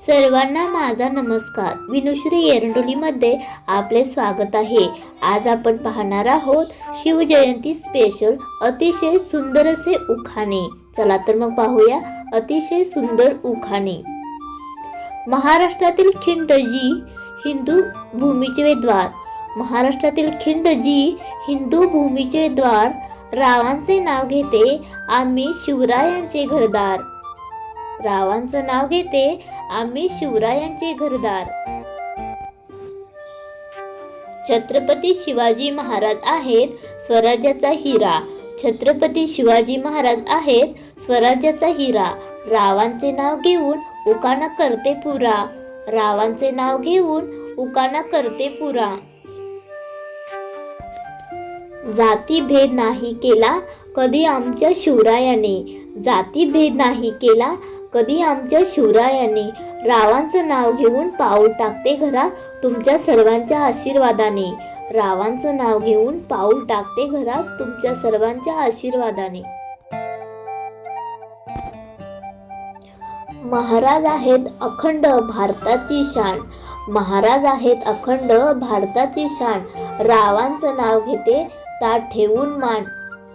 सर्वांना माझा नमस्कार. विनुश्री एरंडोलीमध्ये आपले स्वागत आहे. आज आपण पाहणार आहोत शिवजयंती स्पेशल अतिशय सुंदर असे उखाणे. चला तर मग पाहूया अतिशय सुंदर उखाणे. महाराष्ट्रातील खिंडजी हिंदू भूमीचे द्वार. महाराष्ट्रातील खिंडजी हिंदू भूमीचे द्वार. रावांचे नाव घेते आम्ही शिवरायांचे घरदार. रावांचं नाव घेते आम्ही शिवरायांचे घरदार. छत्रपती शिवाजी महाराज आहेत स्वराज्याचा हिरा. छत्रपती शिवाजी महाराज आहेत स्वराज्याचा हिरा. रावांचे नाव घेऊन उकाणा करते पुरा. रावांचे नाव घेऊन उकाणा करते पुरा. जातीभेद नाही केला कधी आमच्या शिवरायाने. जातीभेद नाही केला कधी आमच्या शिवरायाने. रावांचं नाव घेऊन पाऊल टाकते घरात तुमच्या सर्वांच्या आशीर्वादाने. रावांचं नाव घेऊन पाऊल टाकते घरात तुमच्या सर्वांच्या आशीर्वादाने. महाराज आहेत अखंड भारताची शान. महाराज आहेत अखंड भारताची शान. रावांचं नाव घेते ताट ठेवून मान.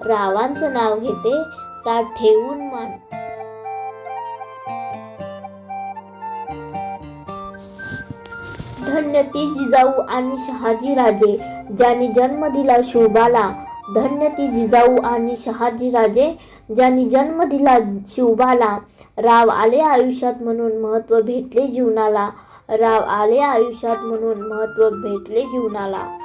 रावांचं नाव घेते ताट ठेवून मान. धन्य ती जिजाऊ आणि शहाजी राजे ज्यांनी जन्म दिला शिवबाला. धन्य ती जिजाऊ आणि शहाजी राजे ज्यांनी जन्म दिला शिवबाला. राव आले आयुष्यात म्हणून महत्त्व भेटले जीवनाला. राव आले आयुष्यात म्हणून महत्त्व भेटले जीवनाला.